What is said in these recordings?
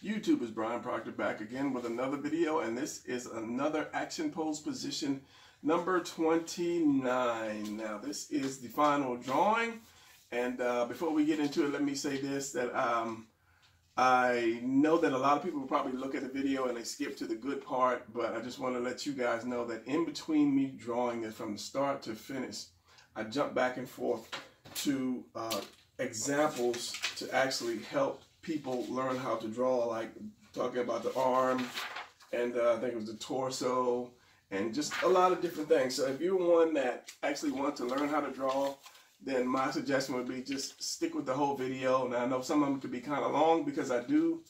YouTube? Is Brian Proctor back again with another video, and this is another action pose position number 29. Now this is the final drawing, and before we get into it, let me say this, that I know that a lot of people will probably look at the video and they skip to the good part, but I just want to let you guys know that in between me drawing it from the start to finish, I jump back and forth to examples to actually help people learn how to draw, like talking about the arm, and I think it was the torso, and just a lot of different things. So if you're one that actually wants to learn how to draw, then my suggestion would be just stick with the whole video. Now I know some of them could be kind of long because I do,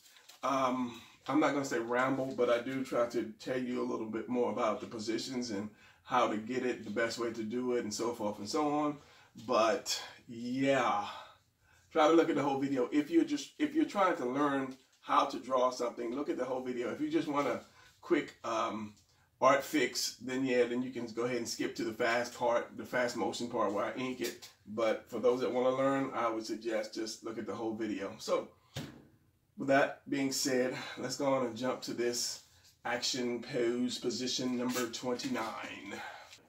I'm not going to say ramble, but I do try to tell you a little bit more about the positions and how to get it, the best way to do it, and so forth and so on. But yeah, try to look at the whole video. If you're trying to learn how to draw something, look at the whole video. If you just want a quick art fix, then yeah, then you can go ahead and skip to the fast part, the fast motion part where I ink it. But for those that want to learn, I would suggest just look at the whole video. So with that being said, let's go on and jump to this action pose position number 29.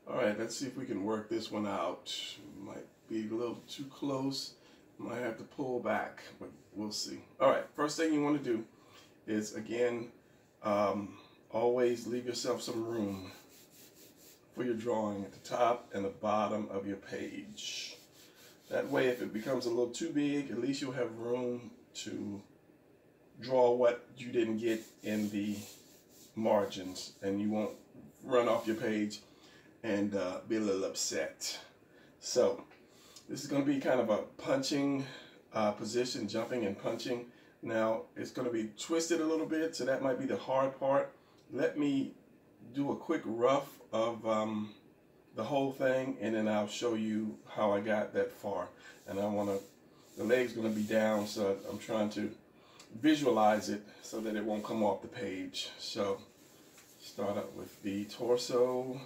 All right, let's see if we can work this one out. Might be a little too close. Might have to pull back, but we'll see. All right, first thing you want to do is, again, always leave yourself some room for your drawing at the top and the bottom of your page. That way, if it becomes a little too big, at least you'll have room to draw what you didn't get in the margins, and you won't run off your page and be a little upset. So this is going to be kind of a punching position, jumping and punching. Now it's going to be twisted a little bit, so that might be the hard part. Let me do a quick rough of the whole thing, and then I'll show you how I got that far. And the leg's going to be down, so I'm trying to visualize it so that it won't come off the page. So start up with the torso.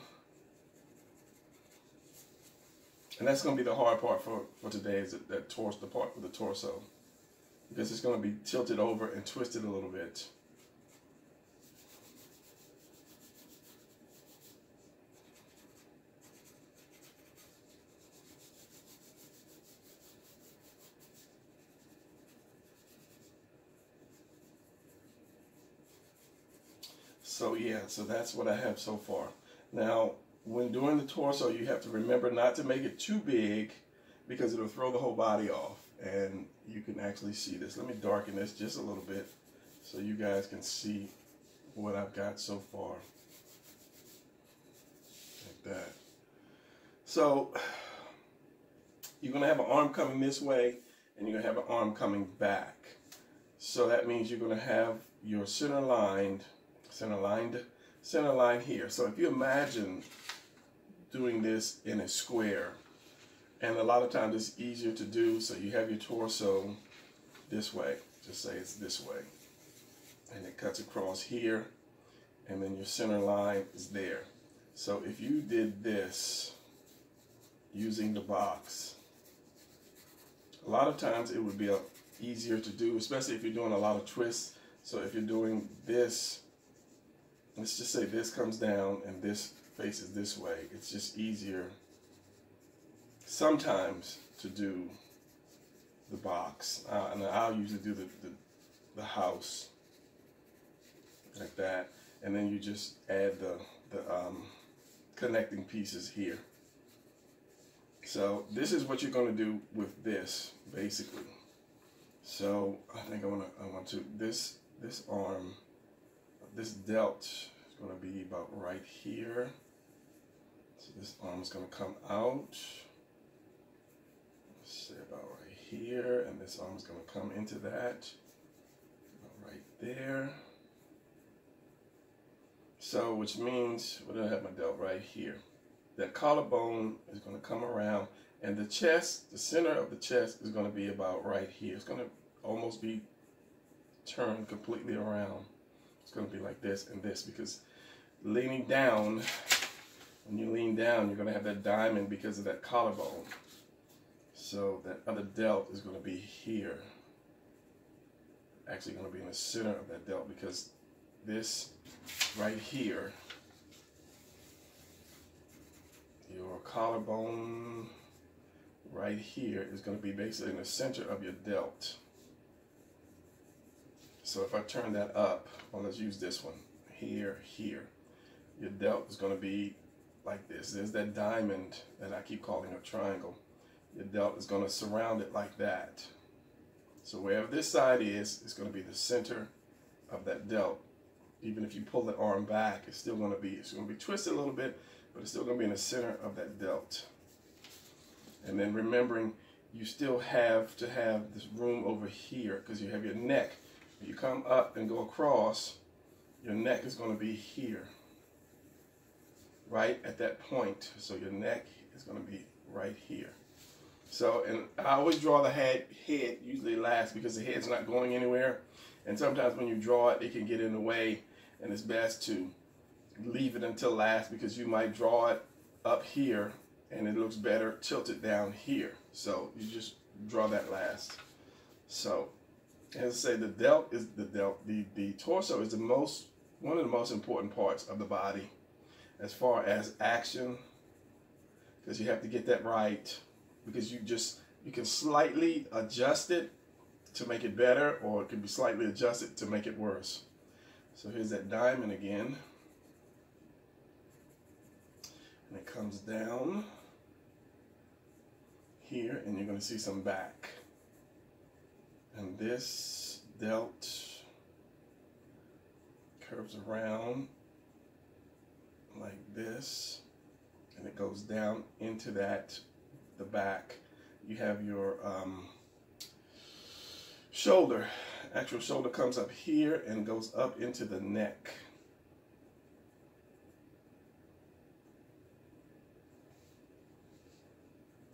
And that's going to be the hard part for today, is the part with the torso, because it's going to be tilted over and twisted a little bit. So yeah, so that's what I have so far. Now, when doing the torso, you have to remember not to make it too big, because it'll throw the whole body off. And you can actually see this. Let me darken this just a little bit so you guys can see what I've got so far. Like that. So you're going to have an arm coming this way, and you're going to have an arm coming back. So that means you're going to have your center line here. So if you imagine doing this in a square, and a lot of times it's easier to do, so you have your torso this way, just say it's this way, and it cuts across here, and then your center line is there. So if you did this using the box, a lot of times it would be easier to do, especially if you're doing a lot of twists. So if you're doing this, let's just say this comes down and this faces this way, it's just easier sometimes to do the box. And I'll usually do the house like that, and then you just add the connecting pieces here. So this is what you're going to do with this, basically. So I think I want to this arm, this delt is going to be about right here. So this arm is going to come out, let's say about right here, and this arm is going to come into that, about right there. So which means, what do I have my delt right here? That collarbone is going to come around, and the chest, the center of the chest is going to be about right here. It's going to almost be turned completely around. It's going to be like this and this, because leaning down, when you lean down, you're going to have that diamond because of that collarbone. So that other delt is going to be here actually going to be in the center of that delt, because this right here, your collarbone right here, is going to be basically in the center of your delt. So if I turn that up, well, let's use this one, here, your delt is going to be like this. There's that diamond that I keep calling a triangle. Your delt is going to surround it like that. So wherever this side is, it's going to be the center of that delt. Even if you pull the arm back, it's still going to be, twisted a little bit, but it's still going to be in the center of that delt. And then remembering, you still have to have this room over here, because you have your neck. If you come up and go across, your neck is going to be here, right at that point. So your neck is going to be right here. So, and I always draw the head usually last, because the head's not going anywhere. And sometimes when you draw it, it can get in the way, and it's best to leave it until last, because you might draw it up here and it looks better tilted down here. So you just draw that last. So, as I say, the torso is one of the most important parts of the body as far as action, because you have to get that right, because you can slightly adjust it to make it better, or it can be slightly adjusted to make it worse. So here's that diamond again, and it comes down here, and you're going to see some back. And this delt curves around like this, and it goes down into the back. You have your shoulder. Actual shoulder comes up here and goes up into the neck.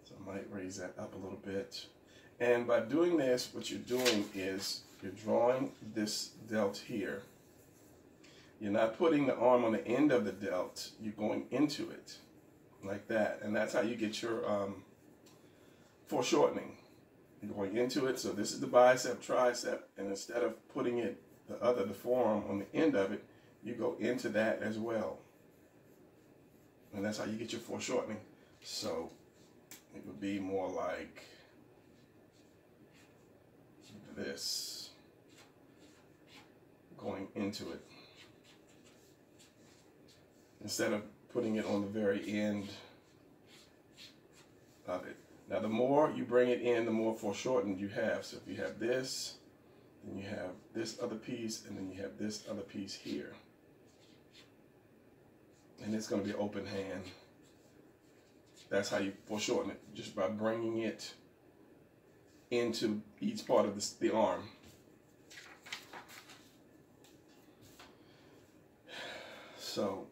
So I might raise that up a little bit. And by doing this, what you're doing is you're drawing this delt here. You're not putting the arm on the end of the delt. You're going into it like that. And that's how you get your foreshortening. You're going into it. So this is the bicep, tricep, and instead of putting it, the forearm on the end of it, you go into that as well. And that's how you get your foreshortening. So it would be more like this, going into it, instead of putting it on the very end of it. Now the more you bring it in, the more foreshortened you have. So if you have this, then you have this other piece, and then you have this other piece here. And it's going to be an open hand. That's how you foreshorten it, just by bringing it into each part of the arm. So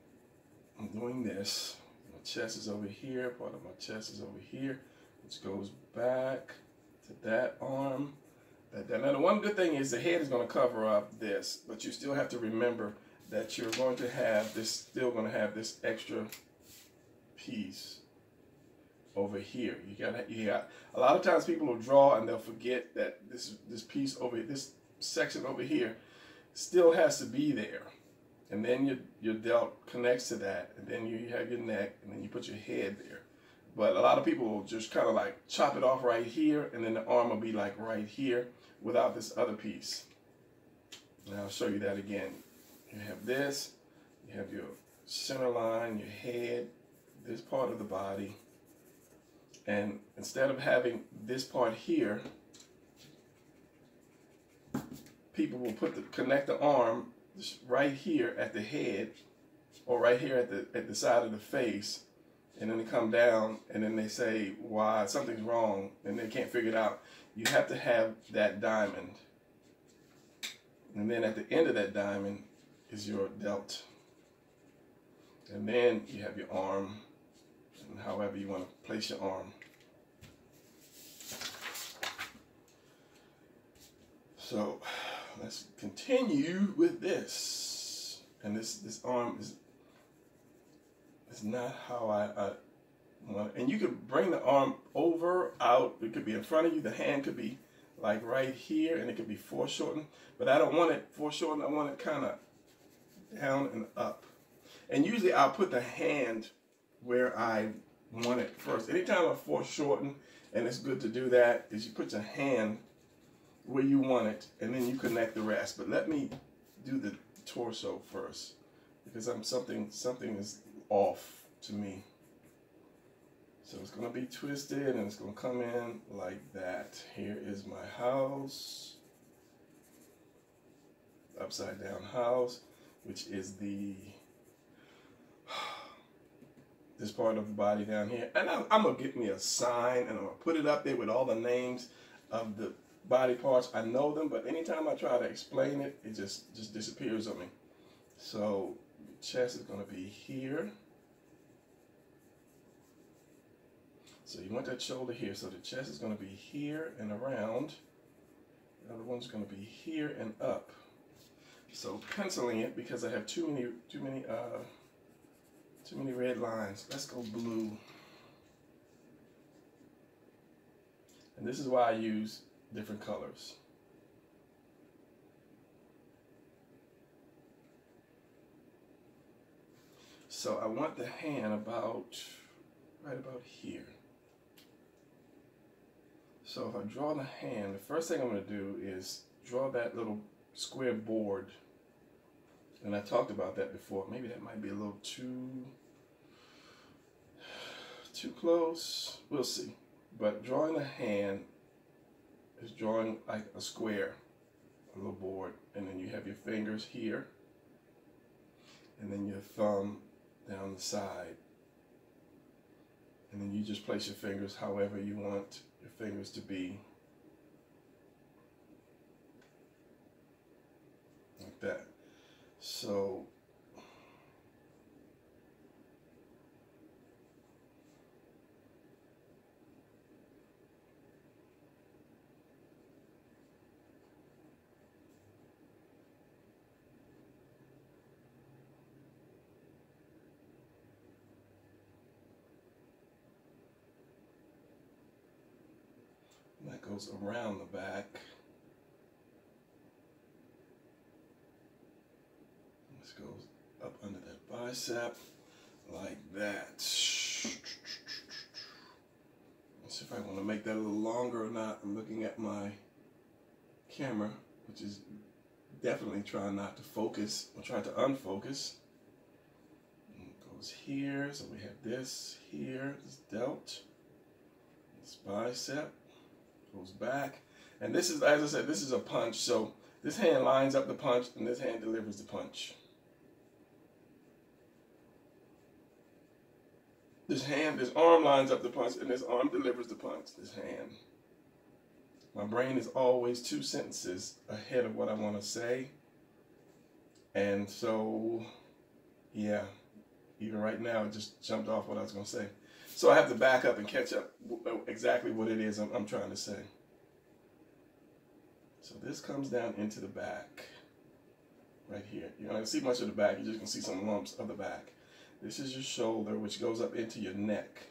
I'm doing this. My chest is over here, part of my chest is over here, which goes back to that arm. Now the one good thing is the head is going to cover up this, but you still have to remember that you're going to have this, extra piece over here. You got a lot of times people will draw and they'll forget that this piece over here, this section over here, still has to be there. And then your delt connects to that, and then you have your neck, and then you put your head there. But a lot of people will just kind of like chop it off right here, and then the arm will be like right here without this other piece. And I'll show you that again. You have this, you have your center line, your head, this part of the body. And instead of having this part here, people will connect the arm right here at the head, or right here at the side of the face, and then they come down, and then they say, why, something's wrong, and they can't figure it out. You have to have that diamond, and then at the end of that diamond is your delt, and then you have your arm, and however you want to place your arm. So let's continue with this. And this arm is not how I want it. And you could bring the arm over, out. It could be in front of you. The hand could be like right here, and it could be foreshortened, but I don't want it foreshortened. I want it kind of down and up. And usually I'll put the hand where I want it first. Anytime I foreshorten, and it's good to do that, is you put your hand where you want it, and then you connect the rest. But let me do the torso first, because something is off to me. So it's going to be twisted, and it's going to come in like that. Here is my house, upside down house, which is this part of the body down here. And I'm going to get me a sign, and I'm going to put it up there with all the names of the body parts. I know them, but anytime I try to explain it, it just disappears on me. So the chest is going to be here. So you want that shoulder here. So the chest is going to be here and around. The other one's going to be here and up. So penciling it, because I have too many red lines. Let's go blue. And this is why I use different colors. So I want the hand right about here. So if I draw the hand, the first thing I'm going to do is draw that little square board. And I talked about that before. Maybe that might be a little too close. We'll see. But drawing the hand is drawing like a square, a little board. And then you have your fingers here. And then your thumb down the side. And then you just place your fingers however you want your fingers to be. Like that. So that goes around the back. This goes up under that bicep, like that. Let's see if I want to make that a little longer or not. I'm looking at my camera, which is definitely trying not to focus, or trying to unfocus. And it goes here, so we have this here, this delt, this bicep. Goes back, and this is, as I said, this is a punch. So this hand lines up the punch, and this hand delivers the punch. This arm lines up the punch, and this arm delivers the punch. This hand. My brain is always 2 sentences ahead of what I want to say, and so yeah, even right now it just jumped off what I was going to say. So I have to back up and catch up exactly what it is I'm trying to say. So this comes down into the back, right here. You're not going to see much of the back, you're just going to see some lumps of the back. This is your shoulder, which goes up into your neck,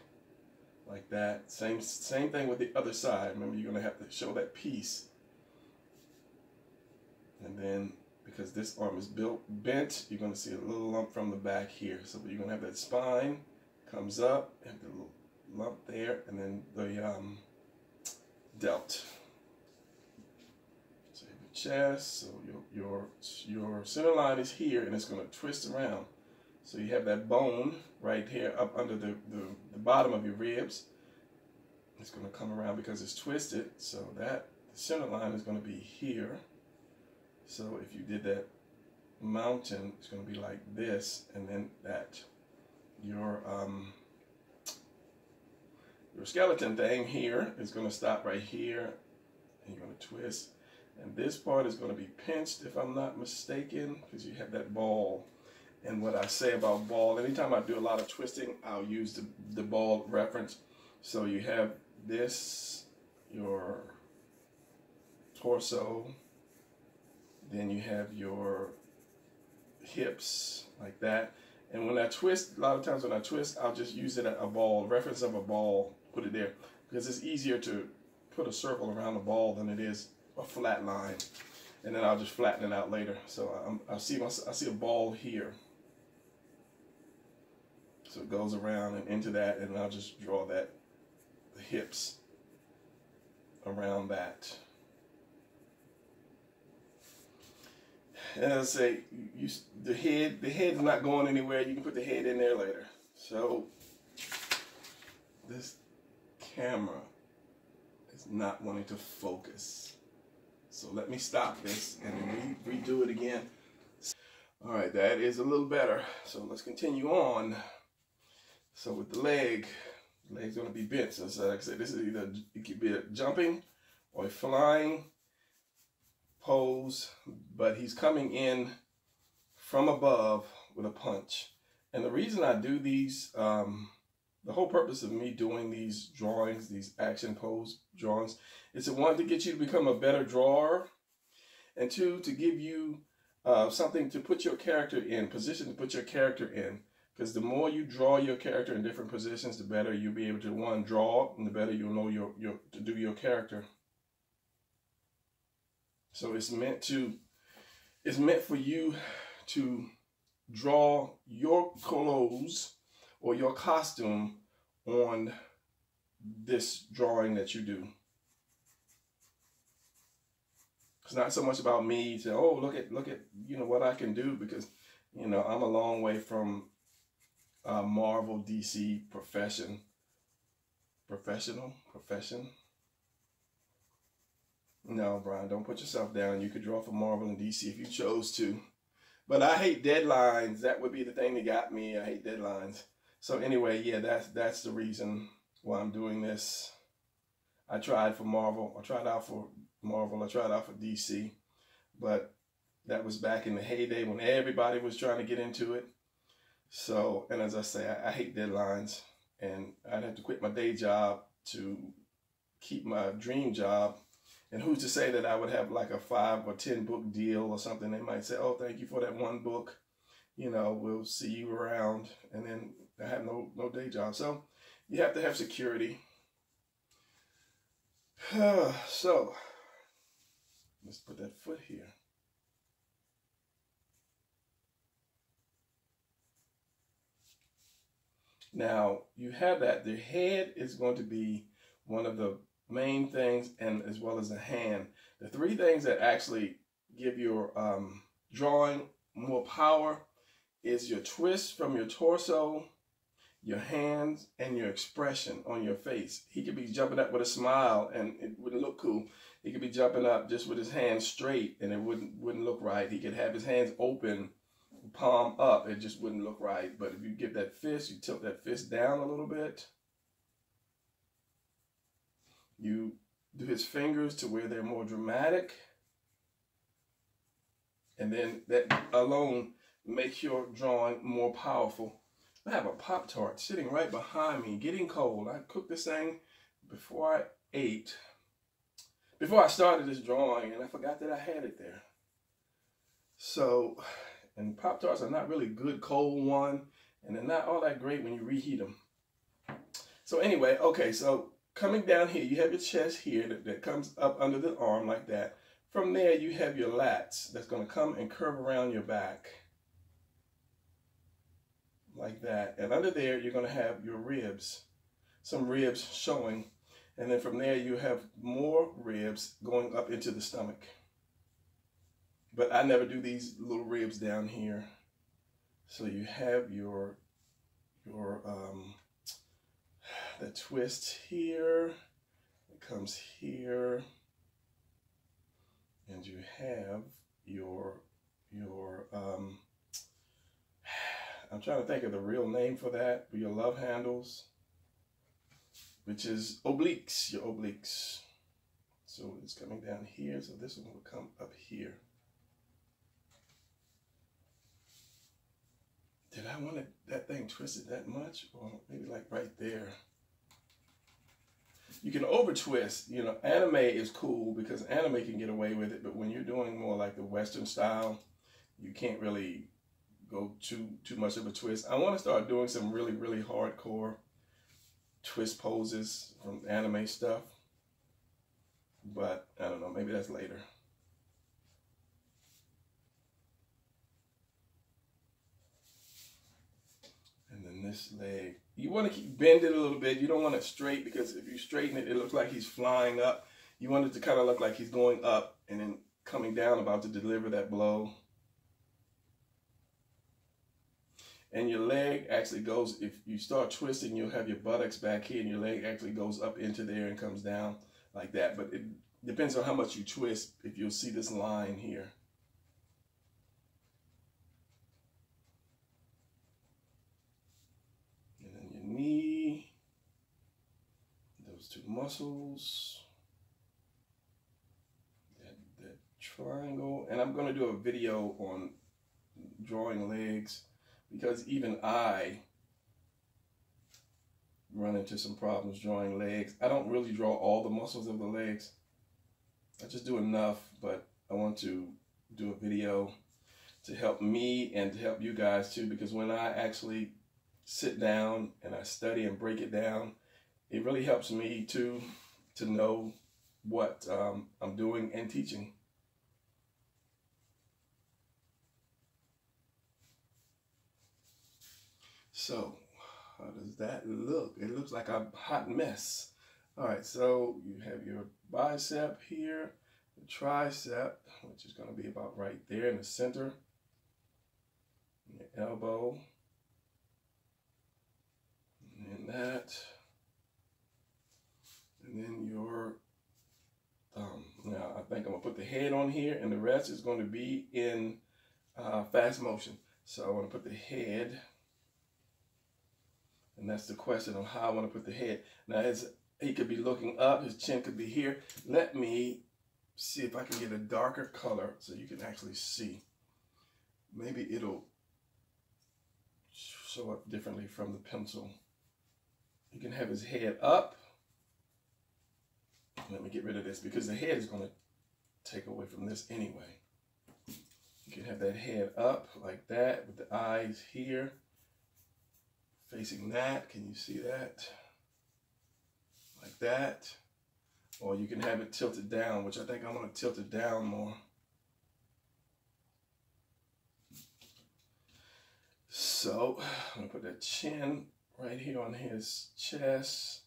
like that. Same thing with the other side. Remember, you're going to have to show that piece. And then, because this arm is bent, you're going to see a little lump from the back here. So you're going to have that spine. Comes up, and the little lump there, and then the delt. So you have the chest, so your center line is here, and it's going to twist around. So you have that bone right here up under the bottom of your ribs. It's going to come around because it's twisted, so that the center line is going to be here. So if you did that mountain, it's going to be like this, and then that. Your skeleton thing here is going to stop right here, and you're going to twist, and this part is going to be pinched, if I'm not mistaken, because you have that ball. And what I say about ball, anytime I do a lot of twisting, I'll use the ball reference. So you have this, your torso, then you have your hips like that. And when I twist, a lot of times when I twist, I'll just use it at a ball, reference of a ball, put it there, because it's easier to put a circle around the ball than it is a flat line. And then I'll just flatten it out later. So I see a ball here. So it goes around and into that, and I'll just draw that, the hips around that. And as I say, the head's not going anywhere. You can put the head in there later. So this camera is not wanting to focus. So let me stop this and then redo it again. All right, that is a little better. So let's continue on. So with the leg's going to be bent. So like I said, this is either, it could be a jumping or a flying pose, but he's coming in from above with a punch. And the reason I do these, the whole purpose of me doing these drawings, these action pose drawings, is to, one, to get you to become a better drawer, and two, to give you something to put your character in, position to put your character in. Because the more you draw your character in different positions, the better you'll be able to, one, draw, and the better you'll know to do your character. So it's meant for you to draw your clothes or your costume on this drawing that you do. It's not so much about me saying, oh, look at what I can do, because I'm a long way from Marvel, DC profession. No, Brian, don't put yourself down. You could draw for Marvel and DC if you chose to. But I hate deadlines. That would be the thing that got me. I hate deadlines. So anyway, yeah, that's the reason why I'm doing this. I tried for Marvel. I tried out for Marvel. I tried out for DC. But that was back in the heyday when everybody was trying to get into it. So, and as I say, I hate deadlines. And I'd have to quit my day job to keep my dream job. And who's to say that I would have like a 5 or 10 book deal or something? They might say, oh, thank you for that one book. We'll see you around. And then I have no day job. So you have to have security. So let's put that foot here. Now you have that. The head is going to be one of the main things, and as well as the hand. The three things that actually give your drawing more power is your twist from your torso, your hands, and your expression on your face. He could be jumping up with a smile and it wouldn't look cool. He could be jumping up just with his hands straight and it wouldn't look right. He could have his hands open, palm up, it just wouldn't look right. But if you give that fist, you tilt that fist down a little bit. You do his fingers to where they're more dramatic. And then that alone makes your drawing more powerful. I have a Pop-Tart sitting right behind me, getting cold. I cooked this thing before I started this drawing, and I forgot that I had it there. So, and Pop-Tarts are not really good cold one, and they're not all that great when you reheat them. So anyway, okay, so coming down here, you have your chest here that comes up under the arm like that. From there, you have your lats that's going to come and curve around your back. Like that. And under there, you're going to have your ribs. Some ribs showing. And then from there, you have more ribs going up into the stomach. But I never do these little ribs down here. So you have your the twist here. It comes here. And you have your I'm trying to think of the real name for that, your love handles, which is obliques, your obliques. So it's coming down here, so this one will come up here. Did I want that thing twisted that much? Or maybe like right there. You can over twist, anime is cool because anime can get away with it, but when you're doing more like the Western style, you can't really go too much of a twist. I want to start doing some really hardcore twist poses from anime stuff. but I don't know, maybe that's later. And then this leg, you want to keep bend it a little bit. You don't want it straight, because if you straighten it, it looks like he's flying up. You want it to kind of look like he's going up and then coming down, about to deliver that blow. And your leg actually goes, if you start twisting, you'll have your buttocks back here, and your leg actually goes up into there and comes down like that. But it depends on how much you twist, if you'll see this line here. And then your knee, those two muscles, that triangle. And I'm going to do a video on drawing legs, because even I run into some problems drawing legs. I don't really draw all the muscles of the legs. I just do enough, but I want to do a video to help me and to help you guys too, because when I actually sit down and I study and break it down, it really helps me too to know what I'm doing and teaching. So, how does that look? It looks like a hot mess. All right, so you have your bicep here, the tricep, which is going to be about right there in the center, your elbow, and that, and then your thumb. Now, I think I'm going to put the head on here, and the rest is going to be in fast motion. So I want to put the head. And that's the question of how I want to put the head. Now, he could be looking up, his chin could be here. Let me see if I can get a darker color so you can actually see. Maybe it'll show up differently from the pencil. You can have his head up. Let me get rid of this, because the head is going to take away from this anyway. You can have that head up like that with the eyes here. Facing that, can you see that? Like that. Or you can have it tilted down, which I think I want to tilt it down more. So I'm going to put that chin right here on his chest.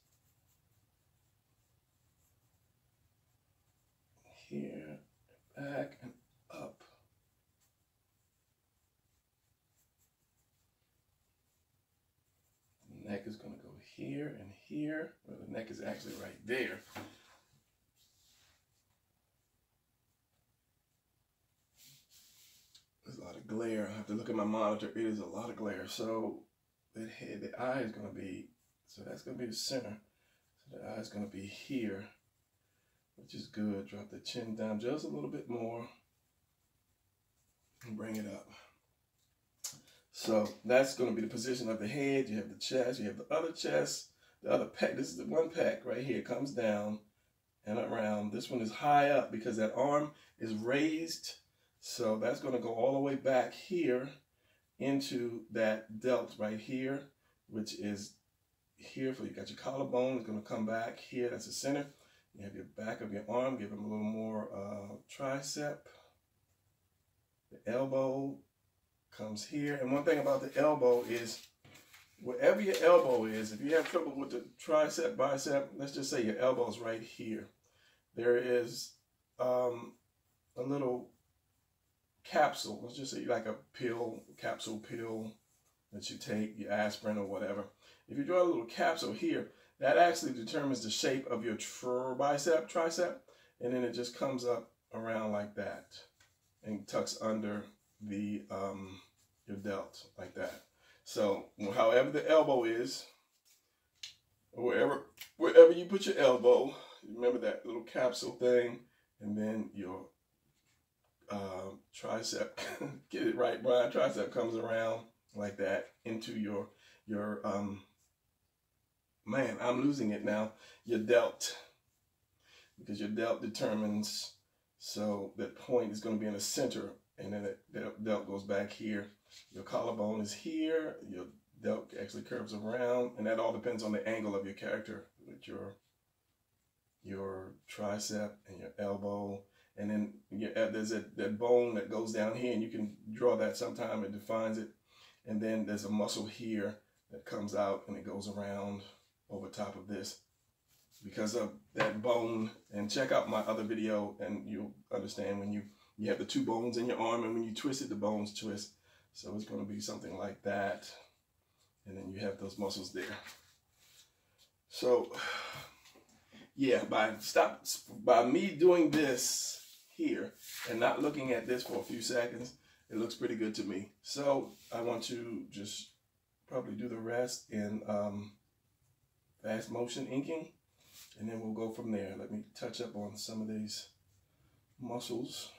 Here, back and up. The neck is going to go here and here. Well, the neck is actually right there. There's a lot of glare. I have to look at my monitor. It is a lot of glare. So that head, the eye is going to be, so that's going to be the center. So the eye is going to be here, which is good. Drop the chin down just a little bit more and bring it up. So that's going to be the position of the head. You have the chest, you have the other chest, the other pec. This is the one pec right here. It comes down and around. This one is high up because that arm is raised. So that's going to go all the way back here into that delt right here, which is here. So you got your collarbone. It's going to come back here. That's the center. You have your back of your arm. Give him a little more tricep. The elbow comes here. And one thing about the elbow is, wherever your elbow is, if you have trouble with the tricep, bicep, let's just say your elbow's right here. There is a little capsule, let's just say like a pill, capsule pill that you take, your aspirin or whatever. If you draw a little capsule here, that actually determines the shape of your bicep, tricep, and then it just comes up around like that and tucks under the your delt like that. So however the elbow is, or wherever you put your elbow, remember that little capsule thing, and then your tricep, get it right, Brian, tricep comes around like that into your man, I'm losing it now, your delt, because your delt determines, so that point is going to be in the center, and then the delt goes back here. Your collarbone is here, your delt actually curves around, and that all depends on the angle of your character with your your tricep and your elbow. And then there's that bone that goes down here, and you can draw that sometime. It defines it. And then there's a muscle here that comes out, and it goes around over top of this because of that bone. And check out my other video, and you'll understand when you have the two bones in your arm, and when you twist it, the bones twist. So it's going to be something like that. And then you have those muscles there. So yeah, by me doing this here and not looking at this for a few seconds, it looks pretty good to me. So I want to just probably do the rest in fast motion inking, and then we'll go from there. Let me touch up on some of these muscles,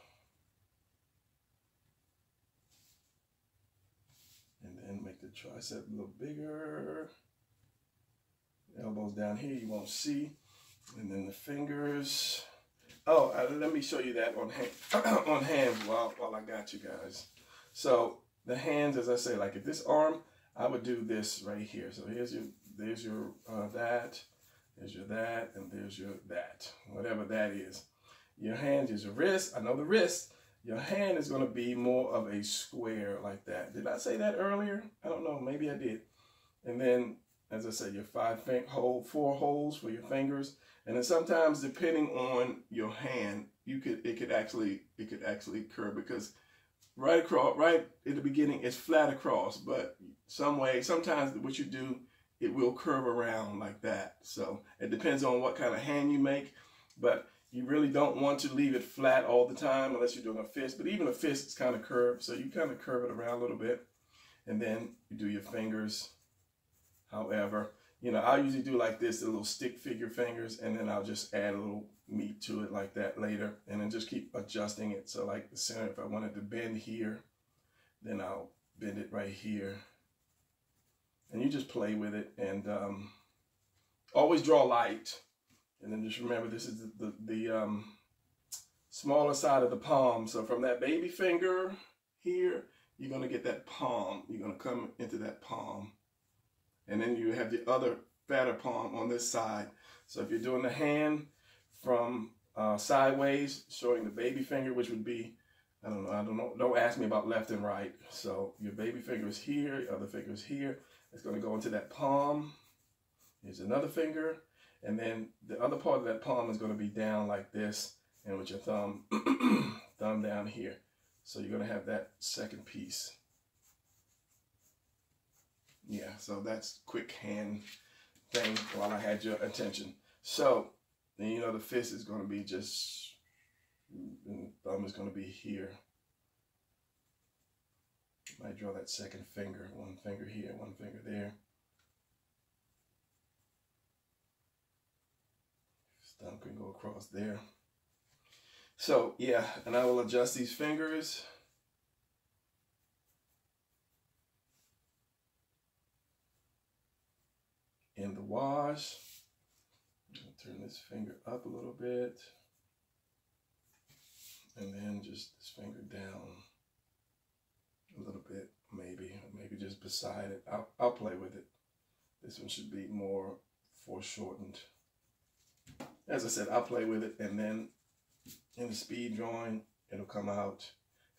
and then make the tricep a little bigger. Elbows down here, you won't see. And then the fingers. Oh, let me show you that on hands while I got you guys. So the hands, as I say, like if this arm, I would do this right here. So there's your that, there's your that, and there's your that, whatever that is. Your hand is your wrist. I know the wrist. Your hand is going to be more of a square like that. Did I say that earlier? I don't know. Maybe I did. And then, as I said, your 4 holes for your fingers. And then sometimes, depending on your hand, it could actually curve, because right at the beginning it's flat across, but sometimes what you do, it will curve around like that. So it depends on what kind of hand you make, but you really don't want to leave it flat all the time unless you're doing a fist. But even a fist is kind of curved, so you kind of curve it around a little bit, and then you do your fingers. However, you know, I'll usually do like this, the little stick figure fingers, and then I'll just add a little meat to it like that later, and then just keep adjusting it. So like the center, if I wanted to bend here, then I'll bend it right here. And you just play with it, and always draw light. And then just remember, this is the smaller side of the palm. So from that baby finger here, you're going to get that palm. You're going to come into that palm. And then you have the other fatter palm on this side. So if you're doing the hand from sideways, showing the baby finger, which would be, I don't know, don't ask me about left and right. So your baby finger is here, your other finger is here. It's going to go into that palm. Here's another finger. And then the other part of that palm is going to be down like this, and with your thumb, thumb down here. So you're going to have that second piece. Yeah, so that's quick hand thing while I had your attention. So then, you know, the fist is going to be just, and the thumb is going to be here. Might draw that second finger, one finger here, one finger there. Thumb can go across there. So yeah, and I will adjust these fingers. In the wash. I'm going to turn this finger up a little bit. And then just this finger down a little bit, maybe just beside it. I'll play with it. This one should be more foreshortened. As I said, I'll play with it, and then in the speed drawing, it'll come out,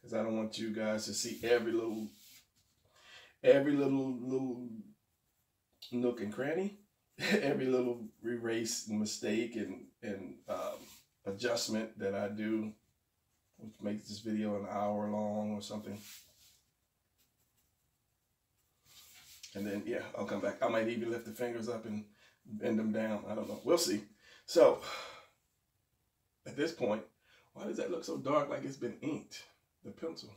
because I don't want you guys to see every little nook and cranny, every little erase mistake and adjustment that I do, which makes this video an hour long or something. And then, yeah, I'll come back. I might even lift the fingers up and bend them down. I don't know. We'll see. So, at this point, why does that look so dark, like it's been inked, the pencil?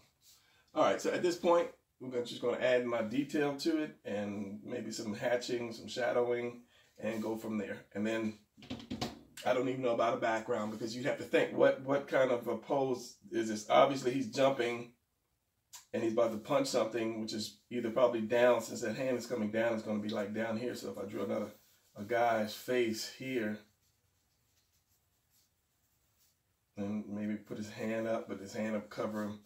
All right, so at this point, we're just going to add my detail to it, and maybe some hatching, some shadowing, and go from there. And then, I don't even know about a background, because you have to think, what kind of a pose is this? Obviously, he's jumping, and he's about to punch something, which is either probably down, since that hand is coming down, it's going to be like down here. So if I drew a guy's face here, and maybe put his hand up, but his hand up cover him,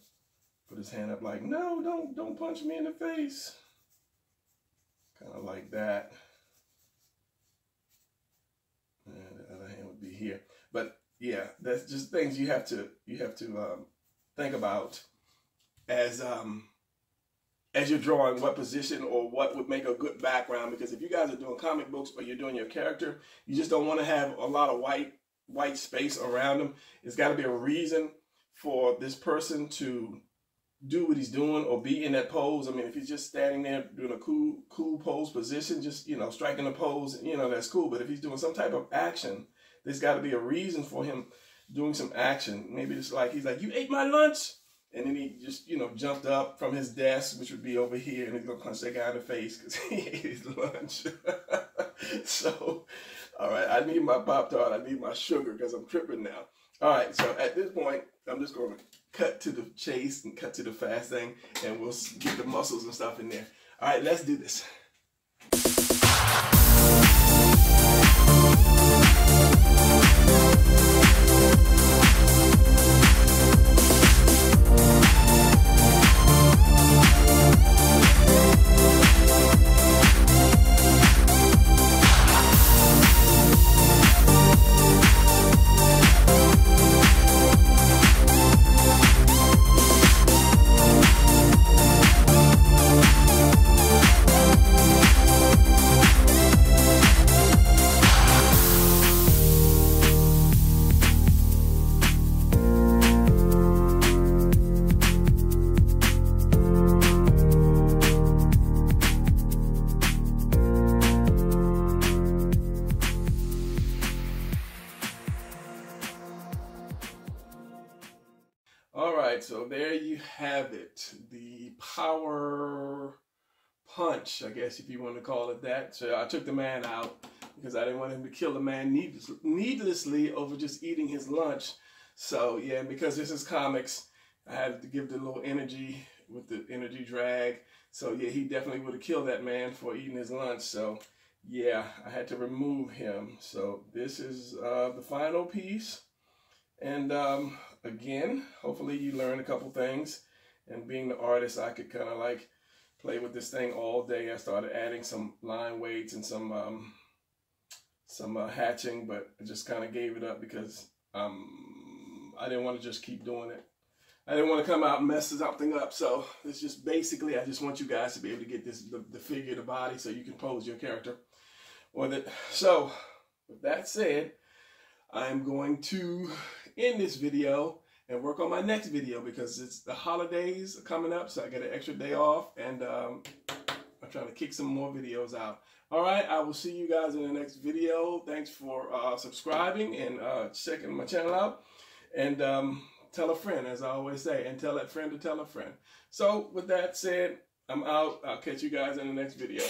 put his hand up like, no, don't punch me in the face. Kind of like that. And the other hand would be here. But yeah, that's just things you have to think about as you're drawing what position or what would make a good background. Because if you guys are doing comic books or you're doing your character, you just don't want to have a lot of white space around them. It's got to be a reason for this person to do what he's doing or be in that pose. I mean, if he's just standing there doing a cool pose position, just, you know, striking a pose, you know, that's cool. But if he's doing some type of action, there's got to be a reason for him doing some action. Maybe it's like he's like, "You ate my lunch," and then he just, you know, jumped up from his desk, which would be over here, and he's gonna punch that guy in the face because he ate his lunch. So, all right, I need my Pop-Tart. I need my sugar because I'm tripping now. All right, so at this point, I'm just going to cut to the chase and cut to the fast thing, and we'll get the muscles and stuff in there. All right, let's do this. So there you have it, the power punch, I guess, if you want to call it that. So I took the man out because I didn't want him to kill the man needlessly over just eating his lunch. So yeah, because this is comics, I had to give the little energy with the energy drag. So yeah, he definitely would have killed that man for eating his lunch. So yeah, I had to remove him. So this is the final piece. And again, hopefully you learn a couple things. And being the artist, I could kind of like play with this thing all day. I started adding some line weights and some hatching, but I just kind of gave it up because I didn't want to just keep doing it. I didn't want to come out and mess something up. So it's just basically, I just want you guys to be able to get this the figure, the body, so you can pose your character with it. So with that said, I'm going to end this video and work on my next video because it's the holidays coming up, so I get an extra day off, and I'm trying to kick some more videos out. All right, I will see you guys in the next video. Thanks for subscribing and checking my channel out, and tell a friend, as I always say, and tell that friend to tell a friend. So with that said, I'm out. I'll catch you guys in the next video.